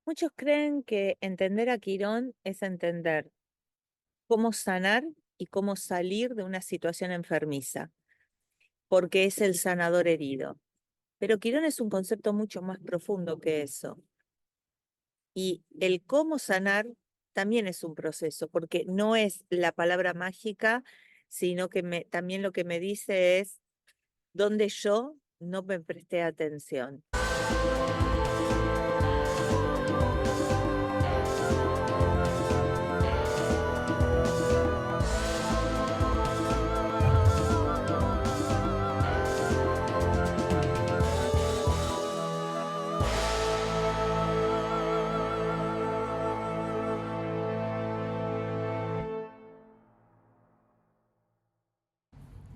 Muchos creen que entender a Quirón es entender cómo sanar y cómo salir de una situación enfermiza, porque es el sanador herido. Pero Quirón es un concepto mucho más profundo que eso. Y el cómo sanar también es un proceso, porque no es la palabra mágica, sino que también lo que me dice es dónde yo no me presté atención.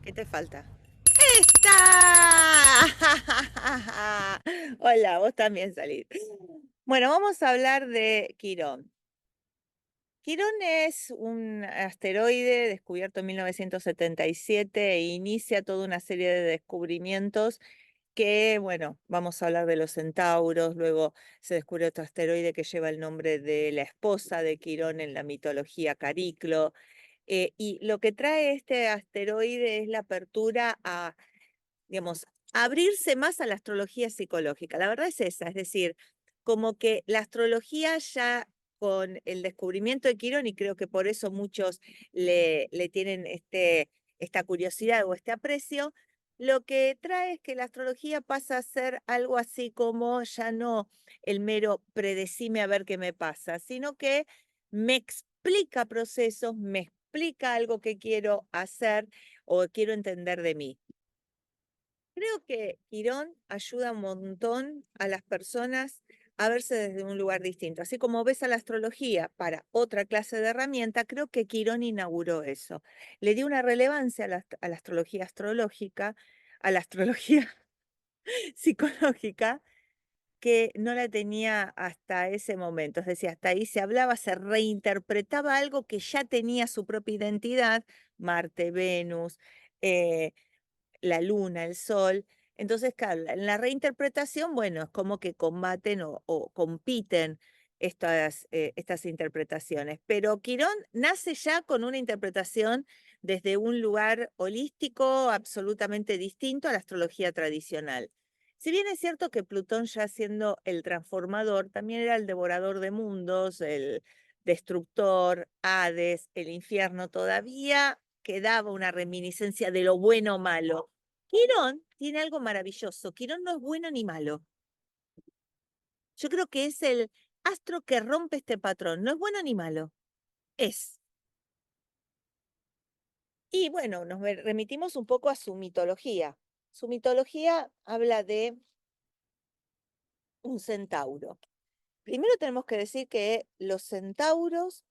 ¿Qué te falta? ¡Está! Hola, vos también salís. Bueno, vamos a hablar de Quirón. Quirón es un asteroide descubierto en 1977 e inicia toda una serie de descubrimientos que, bueno, vamos a hablar de los centauros, luego se descubre otro asteroide que lleva el nombre de la esposa de Quirón en la mitología Cariclo, y lo que trae este asteroide es la apertura a, digamos, abrirse más a la astrología psicológica. La verdad es esa, es decir, como que la astrología ya con el descubrimiento de Quirón, y creo que por eso muchos le tienen esta curiosidad o este aprecio, lo que trae es que la astrología pasa a ser algo así como ya no el mero predecime a ver qué me pasa, sino que me explica procesos, me explica algo que quiero hacer o quiero entender de mí. Creo que Quirón ayuda un montón a las personas a verse desde un lugar distinto. Así como ves a la astrología para otra clase de herramienta, creo que Quirón inauguró eso. Le dio una relevancia a la astrología astrológica, a la astrología psicológica, que no la tenía hasta ese momento. Es decir, hasta ahí se hablaba, se reinterpretaba algo que ya tenía su propia identidad, Marte, Venus, eh, la luna, el sol. Entonces, claro, en la reinterpretación, bueno, es como que combaten o compiten estas interpretaciones. Pero Quirón nace ya con una interpretación desde un lugar holístico absolutamente distinto a la astrología tradicional. Si bien es cierto que Plutón, ya siendo el transformador, también era el devorador de mundos, el destructor, Hades, el infierno, todavía quedaba una reminiscencia de lo bueno o malo. Quirón tiene algo maravilloso. Quirón no es bueno ni malo. Yo creo que es el astro que rompe este patrón. No es bueno ni malo. Es. Y bueno, remitimos un poco a su mitología. Su mitología habla de un centauro. Primero tenemos que decir que los centauros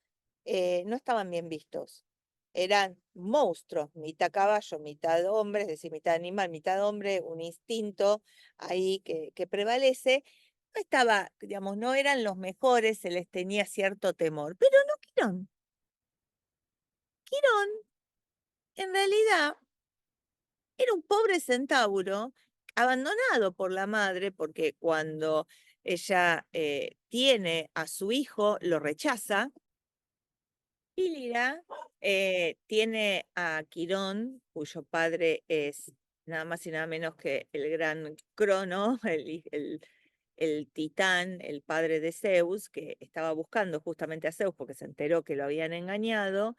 no estaban bien vistos. Eran monstruos, mitad caballo, mitad hombre, es decir, mitad animal, mitad hombre, un instinto ahí que prevalece. No estaba, digamos, no eran los mejores, se les tenía cierto temor, pero no Quirón. Quirón, en realidad, era un pobre centauro abandonado por la madre, porque cuando ella tiene a su hijo, lo rechaza. Y Lira tiene a Quirón, cuyo padre es nada más y nada menos que el gran Crono, el titán, el padre de Zeus, que estaba buscando justamente a Zeus porque se enteró que lo habían engañado,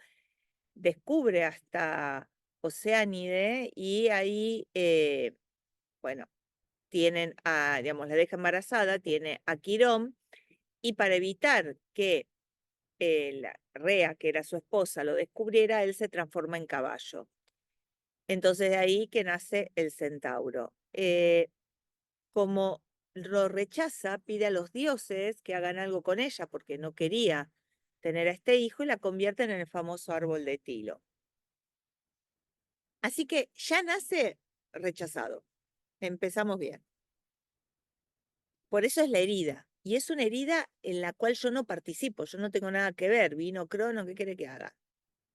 descubre hasta Oceánide y ahí, bueno, tienen a, digamos, la deja embarazada, tiene a Quirón, y para evitar que la Rea, que era su esposa, lo descubriera, él se transforma en caballo. Entonces de ahí que nace el centauro. Como lo rechaza, pide a los dioses que hagan algo con ella porque no quería tener a este hijo y la convierten en el famoso árbol de Tilo. Así que ya nace rechazado. Empezamos bien. Por eso es la herida. Y es una herida en la cual yo no participo, yo no tengo nada que ver. Vino Crono, ¿qué quiere que haga?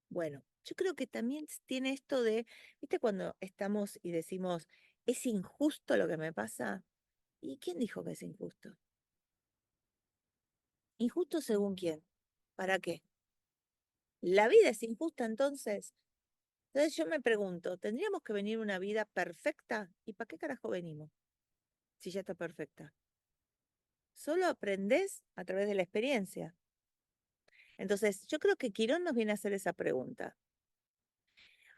Bueno, yo creo que también tiene esto de, ¿viste cuando estamos y decimos, es injusto lo que me pasa? ¿Y quién dijo que es injusto? ¿Injusto según quién? ¿Para qué? ¿La vida es injusta entonces? Entonces yo me pregunto, ¿tendríamos que venir una vida perfecta? ¿Y para qué carajo venimos si ya está perfecta? Solo aprendés a través de la experiencia. Entonces, yo creo que Quirón nos viene a hacer esa pregunta.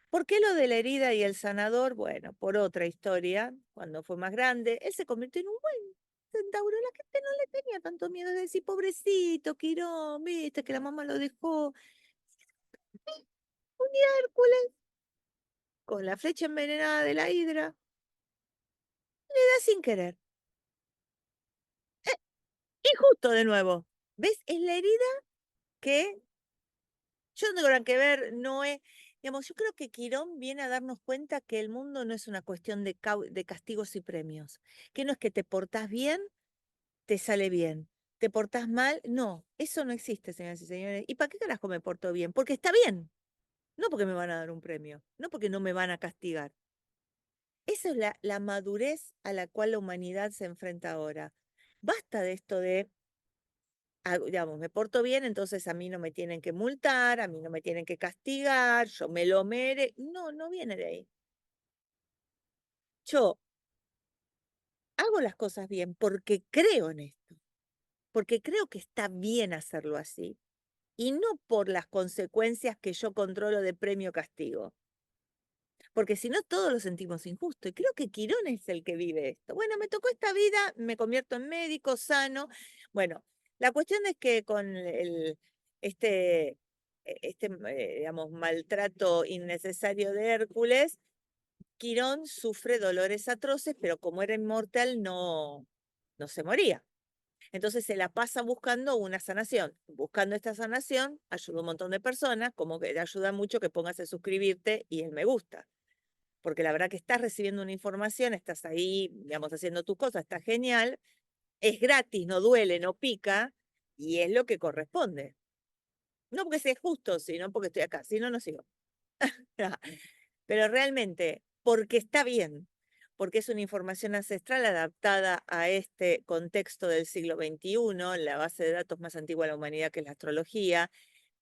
¿Por qué lo de la herida y el sanador? Bueno, por otra historia, cuando fue más grande, él se convirtió en un buen centauro. La gente no le tenía tanto miedo de decir, pobrecito, Quirón, viste que la mamá lo dejó. Un día Hércules, con la flecha envenenada de la hidra, le da sin querer. Y justo de nuevo, ¿ves? Es la herida que yo no tengo nada que ver, no es, digamos, yo creo que Quirón viene a darnos cuenta que el mundo no es una cuestión de castigos y premios, que no es que te portás bien, te sale bien, te portás mal, no, eso no existe, señoras y señores. ¿Y para qué carajo me porto bien? Porque está bien, no porque me van a dar un premio, no porque no me van a castigar. Esa es la madurez a la cual la humanidad se enfrenta ahora. Basta de esto de digamos, me porto bien, entonces a mí no me tienen que multar, a mí no me tienen que castigar, yo me lo mere. No, no viene de ahí. Yo hago las cosas bien porque creo en esto, porque creo que está bien hacerlo así y no por las consecuencias que yo controlo de premio-castigo. Porque si no, todos lo sentimos injusto. Y creo que Quirón es el que vive esto. Bueno, me tocó esta vida, me convierto en médico, sano. Bueno, la cuestión es que con digamos, maltrato innecesario de Hércules, Quirón sufre dolores atroces, pero como era inmortal, no se moría. Entonces se la pasa buscando una sanación. Buscando esta sanación, ayuda a un montón de personas, como que le ayuda mucho que pongas a suscribirte y el me gusta, porque la verdad que estás recibiendo una información, estás ahí, digamos, haciendo tus cosas, está genial, es gratis, no duele, no pica, y es lo que corresponde. No porque sea justo, sino porque estoy acá, si no, no sigo. Pero realmente, porque está bien, porque es una información ancestral adaptada a este contexto del siglo XXI, la base de datos más antigua de la humanidad que es la astrología,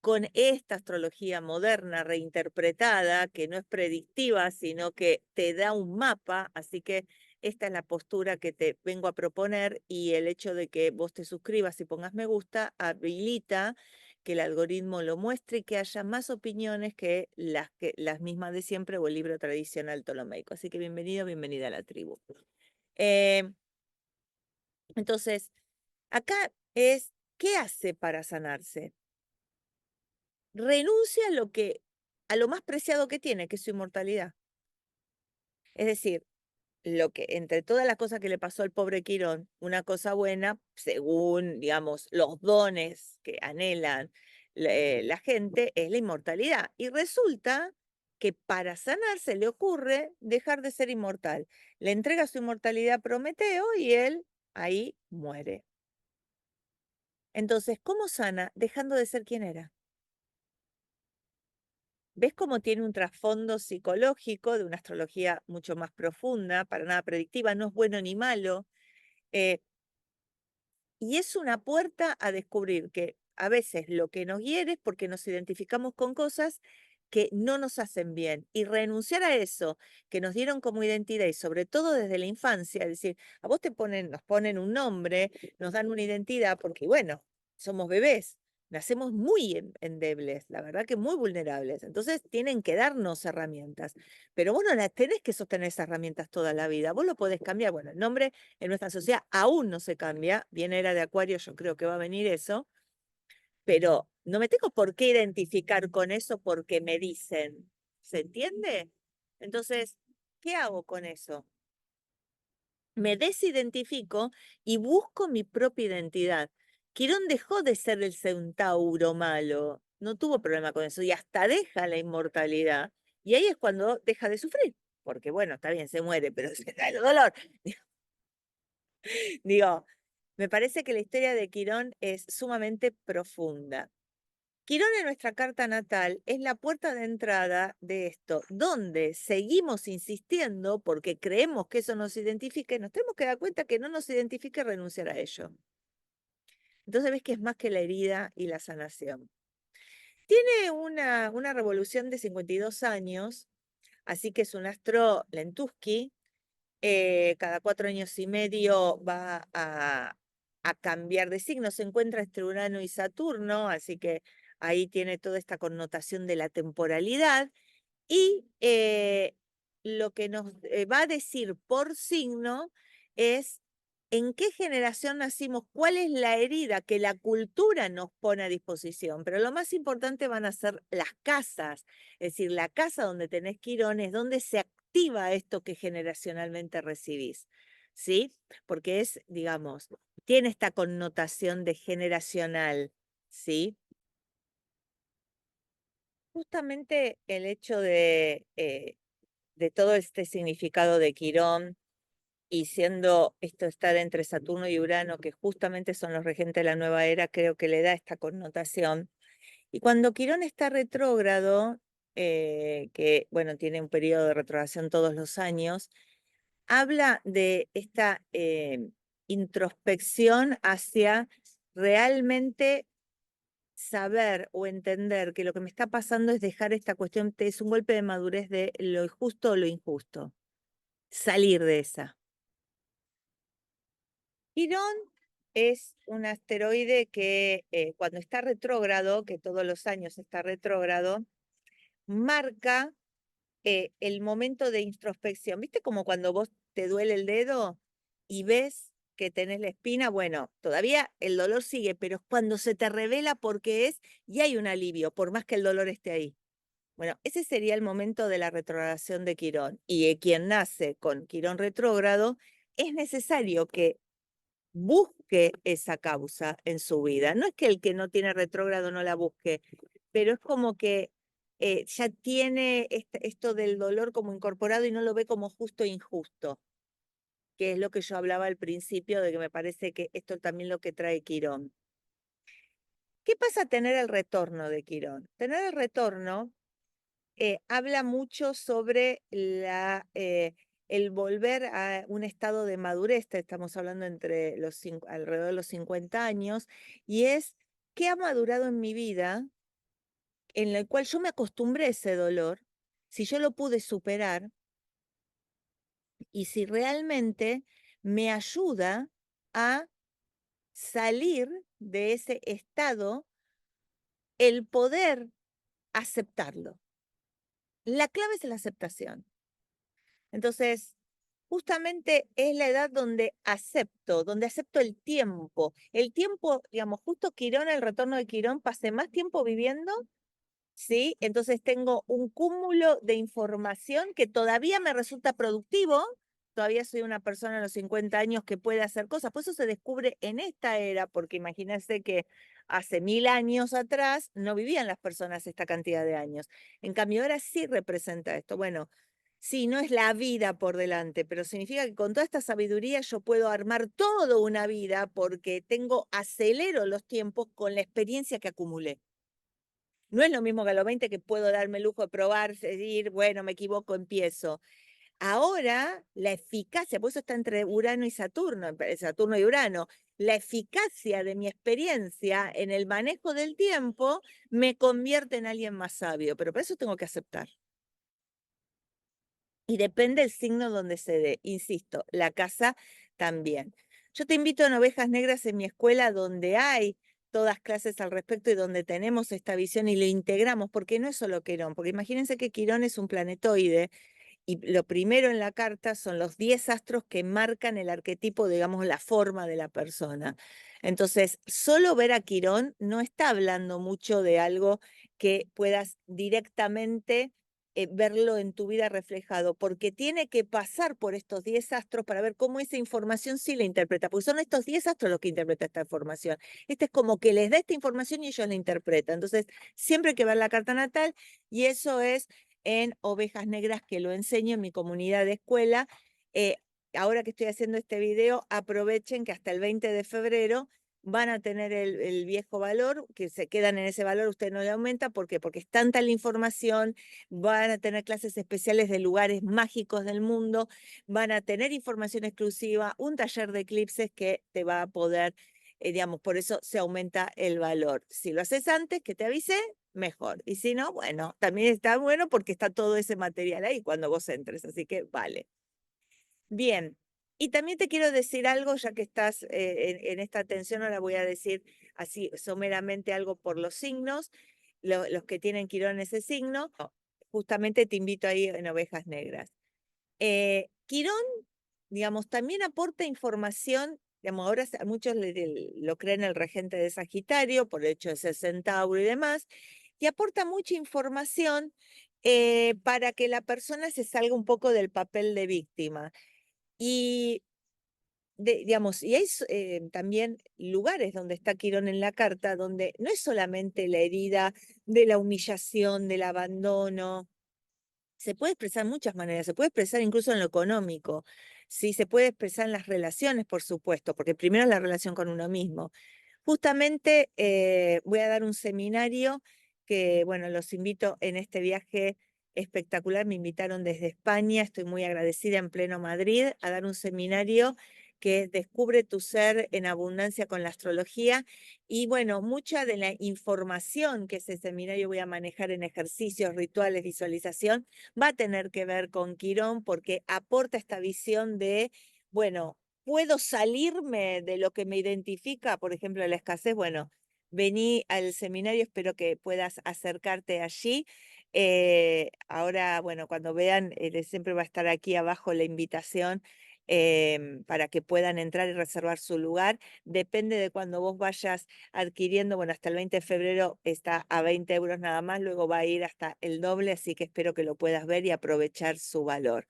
con esta astrología moderna reinterpretada, que no es predictiva, sino que te da un mapa, así que esta es la postura que te vengo a proponer y el hecho de que vos te suscribas y pongas me gusta habilita que el algoritmo lo muestre y que haya más opiniones que las mismas de siempre o el libro tradicional ptolomeico. Así que bienvenido, bienvenida a la tribu. Eh, entonces, acá es, ¿qué hace para sanarse? Renuncia a lo más preciado que tiene, que es su inmortalidad. Es decir, lo que entre todas las cosas que le pasó al pobre Quirón, una cosa buena, según, digamos, los dones que anhelan la gente, es la inmortalidad. Y resulta que para sanarse le ocurre dejar de ser inmortal. Le entrega su inmortalidad a Prometeo y él ahí muere. Entonces, ¿cómo sana? Dejando de ser quien era. ¿Ves cómo tiene un trasfondo psicológico de una astrología mucho más profunda, para nada predictiva, no es bueno ni malo? eh, y es una puerta a descubrir que a veces lo que nos hiere es porque nos identificamos con cosas que no nos hacen bien y renunciar a eso que nos dieron como identidad y sobre todo desde la infancia, es decir, a vos nos ponen un nombre, nos dan una identidad porque bueno, somos bebés, nacemos muy endebles, la verdad que muy vulnerables, entonces tienen que darnos herramientas, pero vos no las tenés que sostener esas herramientas toda la vida, vos lo podés cambiar, bueno, el nombre en nuestra sociedad aún no se cambia, bien era de Acuario, yo creo que va a venir eso, pero no me tengo por qué identificar con eso porque me dicen, ¿se entiende? Entonces, ¿qué hago con eso? Me desidentifico y busco mi propia identidad. Quirón dejó de ser el centauro malo, no tuvo problema con eso y hasta deja la inmortalidad. Y ahí es cuando deja de sufrir, porque bueno, está bien, se muere, pero se da el dolor. Digo, me parece que la historia de Quirón es sumamente profunda. Quirón en nuestra carta natal es la puerta de entrada de esto, donde seguimos insistiendo porque creemos que eso nos identifica y nos tenemos que dar cuenta que no nos identifica y renunciar a ello. Entonces ves que es más que la herida y la sanación. Tiene una revolución de 52 años, así que es un astro Lentuski. Cada 4 años y medio va a cambiar de signo. Se encuentra entre Urano y Saturno, así que ahí tiene toda esta connotación de la temporalidad. Y lo que nos va a decir por signo es en qué generación nacimos, cuál es la herida que la cultura nos pone a disposición. Pero lo más importante van a ser las casas, es decir, la casa donde tenés Quirón es donde se activa esto que generacionalmente recibís, ¿sí? Porque es, digamos, tiene esta connotación de generacional, ¿sí? Justamente el hecho de todo este significado de Quirón y siendo esto estar entre Saturno y Urano, que justamente son los regentes de la nueva era, creo que le da esta connotación. Y cuando Quirón está retrógrado, que bueno, tiene un periodo de retrogradación todos los años, habla de esta introspección hacia realmente saber o entender que lo que me está pasando es dejar esta cuestión, es un golpe de madurez de lo justo o lo injusto, salir de esa. Quirón es un asteroide que cuando está retrógrado, que todos los años está retrógrado, marca el momento de introspección. ¿Viste como cuando vos te duele el dedo y ves que tenés la espina? Bueno, todavía el dolor sigue, pero es cuando se te revela por qué es y hay un alivio, por más que el dolor esté ahí. Bueno, ese sería el momento de la retrogradación de Quirón. Y quien nace con Quirón retrógrado, es necesario que busque esa causa en su vida. No es que el que no tiene retrógrado no la busque, pero es como que ya tiene esto del dolor como incorporado y no lo ve como justo e injusto, que es lo que yo hablaba al principio de que me parece que esto también lo que trae Quirón. ¿Qué pasa tener el retorno de Quirón? Tener el retorno habla mucho sobre el volver a un estado de madurez, estamos hablando entre alrededor de los 50 años, y es qué ha madurado en mi vida, en el cual yo me acostumbré a ese dolor, si yo lo pude superar y si realmente me ayuda a salir de ese estado, el poder aceptarlo. La clave es la aceptación. Entonces, justamente es la edad donde acepto el tiempo. El tiempo, digamos, justo Quirón, el retorno de Quirón, pasé más tiempo viviendo, ¿sí? Entonces tengo un cúmulo de información que todavía me resulta productivo. Todavía soy una persona a los 50 años que puede hacer cosas. Por eso se descubre en esta era, porque imagínense que hace 1000 años atrás no vivían las personas esta cantidad de años. En cambio, ahora sí representa esto. Bueno, sí, no es la vida por delante, pero significa que con toda esta sabiduría yo puedo armar toda una vida porque acelero los tiempos con la experiencia que acumulé. No es lo mismo que a los 20 que puedo darme el lujo de probar, decir, bueno, me equivoco, empiezo. Ahora, la eficacia, por eso está entre Urano y Saturno, Saturno y Urano, la eficacia de mi experiencia en el manejo del tiempo me convierte en alguien más sabio, pero por eso tengo que aceptar. Y depende del signo donde se dé. Insisto, la casa también. Yo te invito a Ovejas Negras en mi escuela donde hay todas clases al respecto y donde tenemos esta visión y lo integramos, porque no es solo Quirón, porque imagínense que Quirón es un planetoide y lo primero en la carta son los 10 astros que marcan el arquetipo, digamos, la forma de la persona. Entonces, solo ver a Quirón no está hablando mucho de algo que puedas directamente verlo en tu vida reflejado, porque tiene que pasar por estos 10 astros para ver cómo esa información sí la interpreta, porque son estos 10 astros los que interpretan esta información. Este es como que les da esta información y ellos la interpretan. Entonces, siempre hay que ver la carta natal y eso es en Ovejas Negras, que lo enseño en mi comunidad de escuela. Ahora que estoy haciendo este video, aprovechen que hasta el 20 de febrero van a tener el viejo valor, que se quedan en ese valor, usted no le aumenta, ¿por qué? Porque es tanta la información, van a tener clases especiales de lugares mágicos del mundo, van a tener información exclusiva, un taller de eclipses que te va a poder digamos, por eso se aumenta el valor. Si lo haces antes, que te avise, mejor. Y si no, bueno, también está bueno porque está todo ese material ahí cuando vos entres, así que vale. Bien, y también te quiero decir algo, ya que estás en esta atención, ahora voy a decir así someramente algo por los signos, los que tienen Quirón ese signo, justamente te invito ahí en Ovejas Negras. Quirón, digamos, también aporta información, digamos, ahora muchos lo creen el regente de Sagitario, por el hecho de ser centauro y demás, y aporta mucha información para que la persona se salga un poco del papel de víctima. Y, digamos, y hay también lugares donde está Quirón en la carta, donde no es solamente la herida de la humillación, del abandono, se puede expresar de muchas maneras, se puede expresar incluso en lo económico, ¿sí? Se puede expresar en las relaciones, por supuesto, porque primero es la relación con uno mismo. Justamente voy a dar un seminario que, bueno, los invito en este viaje espectacular. Me invitaron desde España, estoy muy agradecida en pleno Madrid a dar un seminario que es Descubre tu ser en abundancia con la astrología. Y bueno, mucha de la información que ese seminario voy a manejar en ejercicios, rituales, visualización, va a tener que ver con Quirón porque aporta esta visión de, bueno, ¿puedo salirme de lo que me identifica? Por ejemplo, la escasez. Bueno, vení al seminario, espero que puedas acercarte allí. Ahora, bueno, cuando vean, siempre va a estar aquí abajo la invitación para que puedan entrar y reservar su lugar. Depende de cuando vos vayas adquiriendo, bueno, hasta el 20 de febrero está a 20 euros nada más, luego va a ir hasta el doble, así que espero que lo puedas ver y aprovechar su valor.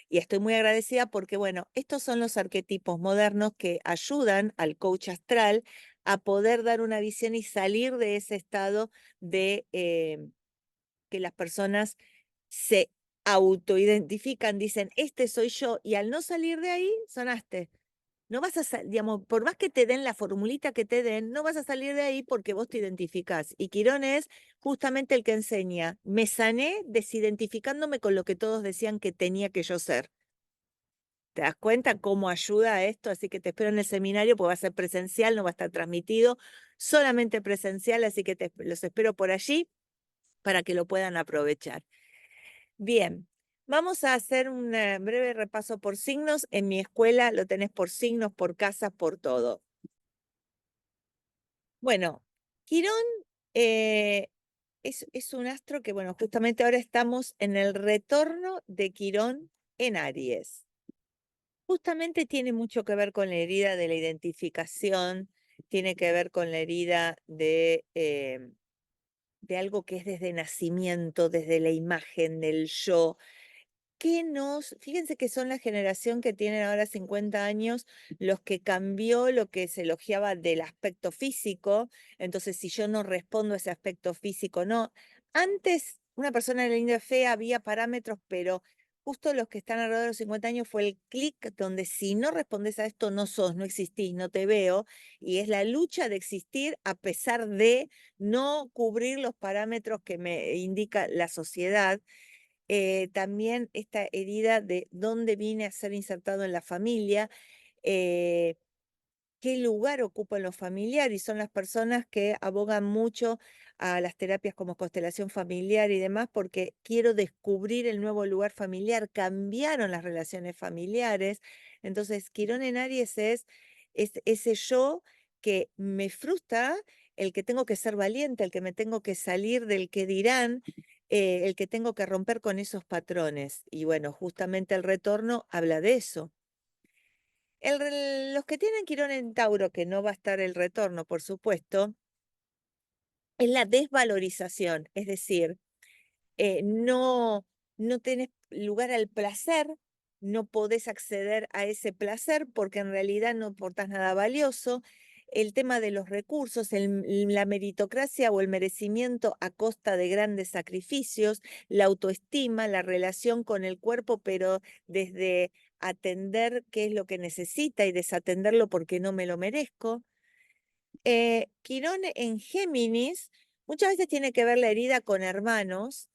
Y estoy muy agradecida porque, bueno, estos son los arquetipos modernos que ayudan al coach astral a poder dar una visión y salir de ese estado de que las personas se autoidentifican, dicen, este soy yo, y al no salir de ahí, sonaste. No vas a, digamos, por más que te den la formulita que te den, no vas a salir de ahí porque vos te identificás. Y Quirón es justamente el que enseña, me sané desidentificándome con lo que todos decían que tenía que yo ser. ¿Te das cuenta cómo ayuda a esto? Así que te espero en el seminario, porque va a ser presencial, no va a estar transmitido, solamente presencial, así que los espero por allí para que lo puedan aprovechar. Bien, vamos a hacer un breve repaso por signos. En mi escuela lo tenés por signos, por casas, por todo. Bueno, Quirón es un astro que, bueno, justamente ahora estamos en el retorno de Quirón en Aries. Justamente tiene mucho que ver con la herida de la identificación, tiene que ver con la herida de algo que es desde nacimiento, desde la imagen del yo, fíjense que son la generación que tienen ahora 50 años, los que cambió lo que se elogiaba del aspecto físico. Entonces, si yo no respondo a ese aspecto físico, no. Antes, una persona de linda fea había parámetros, pero justo los que están alrededor de los 50 años fue el clic donde si no respondes a esto, no sos, no existís, no te veo. Y es la lucha de existir a pesar de no cubrir los parámetros que me indica la sociedad. También esta herida de dónde vine a ser insertado en la familia, eh, qué lugar ocupan los familiares, y son las personas que abogan mucho a las terapias como constelación familiar y demás, porque quiero descubrir el nuevo lugar familiar, cambiaron las relaciones familiares. Entonces, Quirón en Aries es ese yo que me frustra, el que tengo que ser valiente, el que me tengo que salir del que dirán, el que tengo que romper con esos patrones. Y bueno, justamente el retorno habla de eso. Los que tienen Quirón en Tauro, que no va a estar el retorno, por supuesto, es la desvalorización, es decir, no, no tenés lugar al placer, no podés acceder a ese placer porque en realidad no aportás nada valioso. El tema de los recursos, la meritocracia o el merecimiento a costa de grandes sacrificios, la autoestima, la relación con el cuerpo, pero desde atender qué es lo que necesita y desatenderlo porque no me lo merezco. Quirón en Géminis muchas veces tiene que ver la herida con hermanos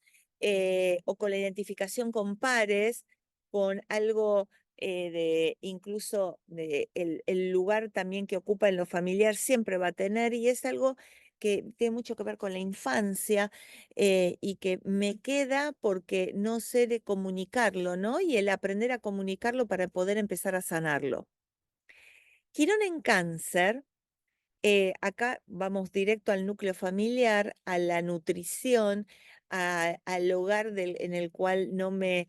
o con la identificación con pares, con algo de incluso de el lugar también que ocupa en lo familiar siempre va a tener, y es algo que tiene mucho que ver con la infancia, y que me queda porque no sé de comunicarlo, ¿no? Y el aprender a comunicarlo para poder empezar a sanarlo. Quirón en Cáncer, acá vamos directo al núcleo familiar, a la nutrición, al hogar en el cual no me,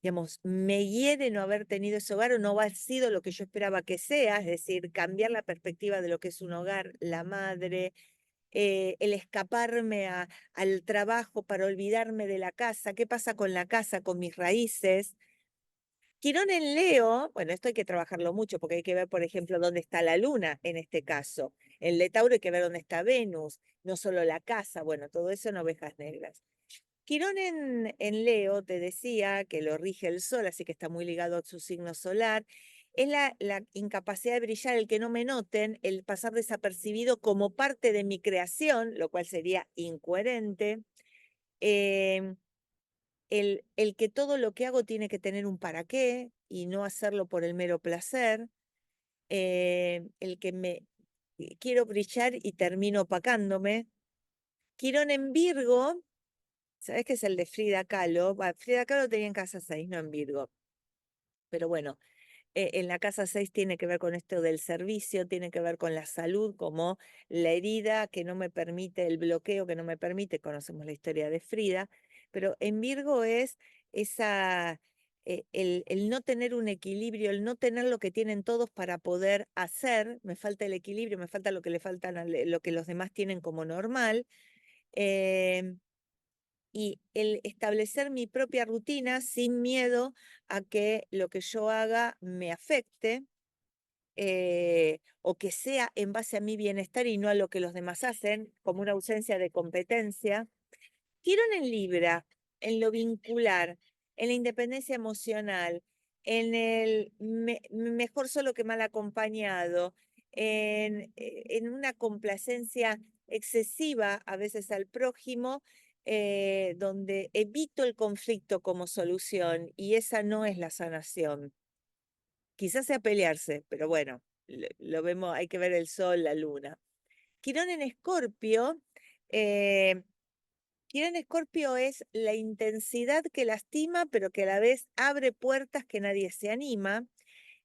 digamos, me hiere no haber tenido ese hogar o no ha sido lo que yo esperaba que sea, es decir, cambiar la perspectiva de lo que es un hogar, la madre, el escaparme al trabajo para olvidarme de la casa, qué pasa con la casa, con mis raíces. Quirón en Leo, bueno, esto hay que trabajarlo mucho porque hay que ver, por ejemplo, dónde está la luna en este caso. En de Tauro hay que ver dónde está Venus, no solo la casa, bueno, todo eso en ovejas negras. Quirón en Leo, te decía que lo rige el sol, así que está muy ligado a su signo solar. Es la incapacidad de brillar, el que no me noten, el pasar desapercibido como parte de mi creación, lo cual sería incoherente. Em, el que todo lo que hago tiene que tener un para qué y no hacerlo por el mero placer, el que me quiero brillar y termino opacándome. Quirón en Virgo, ¿sabes qué es el de Frida Kahlo? Frida Kahlo tenía en casa 6, no en Virgo. Pero bueno, en la casa 6 tiene que ver con esto del servicio, tiene que ver con la salud, como la herida que no me permite, el bloqueo que no me permite, conocemos la historia de Frida, pero en Virgo es esa, el no tener un equilibrio, el no tener lo que tienen todos para poder hacer, me falta el equilibrio, me falta lo que le faltan, lo que los demás tienen como normal. em, y el establecer mi propia rutina sin miedo a que lo que yo haga me afecte, o que sea en base a mi bienestar y no a lo que los demás hacen, como una ausencia de competencia. Quirón en Libra, en lo vincular, en la independencia emocional, en el mejor solo que mal acompañado, en una complacencia excesiva a veces al prójimo, donde evito el conflicto como solución y esa no es la sanación. Quizás sea pelearse, pero bueno, lo vemos, hay que ver el sol, la luna. Quirón en Escorpio, eh, Quirón en Escorpio es la intensidad que lastima, pero que a la vez abre puertas que nadie se anima.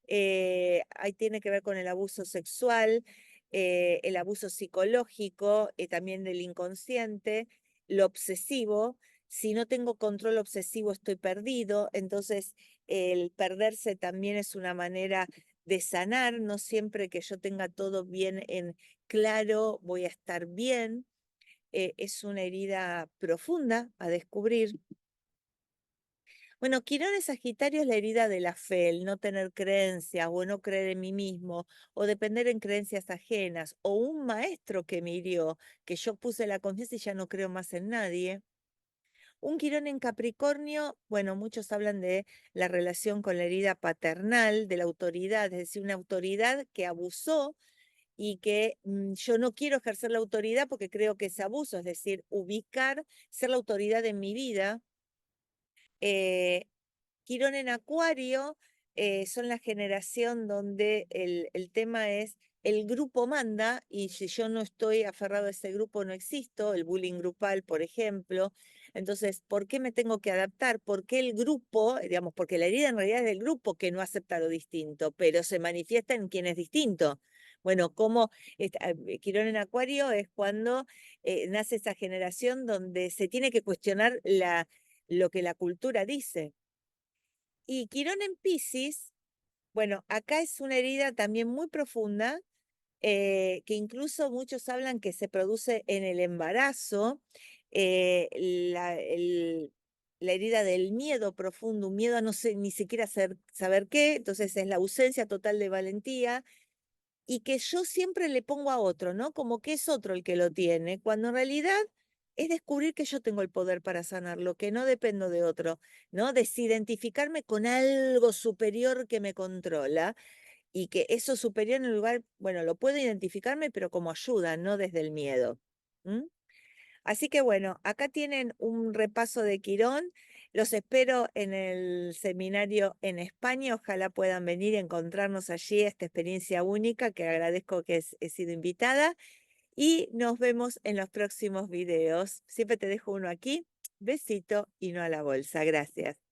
Ahí tiene que ver con el abuso sexual, el abuso psicológico, también del inconsciente, lo obsesivo. Si no tengo control obsesivo, estoy perdido. Entonces, el perderse también es una manera de sanar. No siempre que yo tenga todo bien en claro, voy a estar bien. Es una herida profunda a descubrir. Bueno, Quirón en Sagitario es la herida de la fe, el no tener creencias o no creer en mí mismo o depender en creencias ajenas o un maestro que me hirió, que yo puse la confianza y ya no creo más en nadie. Un Quirón en Capricornio, bueno, muchos hablan de la relación con la herida paternal, de la autoridad, es decir, una autoridad que abusó y que yo no quiero ejercer la autoridad porque creo que es abuso, es decir, ubicar, ser la autoridad en mi vida. Eh, Quirón en Acuario son la generación donde el tema es el grupo manda y si yo no estoy aferrado a ese grupo no existo, el bullying grupal, por ejemplo. Entonces, ¿por qué me tengo que adaptar? ¿Por qué el grupo, digamos, porque la herida en realidad es del grupo que no acepta lo distinto, pero se manifiesta en quien es distinto? Bueno, como Quirón en Acuario es cuando nace esa generación donde se tiene que cuestionar lo que la cultura dice. Y Quirón en Piscis, bueno, acá es una herida también muy profunda, que incluso muchos hablan que se produce en el embarazo, eh, la, el- la herida del miedo profundo, un miedo a no sé, ni siquiera saber qué, entonces es la ausencia total de valentía, y que yo siempre le pongo a otro, ¿no? Como que es otro el que lo tiene, cuando en realidad es descubrir que yo tengo el poder para sanarlo, que no dependo de otro, ¿no? Desidentificarme con algo superior que me controla y que eso superior en el lugar, bueno, lo puedo identificarme, pero como ayuda, no desde el miedo. ¿M? Así que bueno, acá tienen un repaso de Quirón. Los espero en el seminario en España. Ojalá puedan venir y encontrarnos allí, esta experiencia única, que agradezco que he sido invitada. Y nos vemos en los próximos videos. Siempre te dejo uno aquí. Besito y no a la bolsa. Gracias.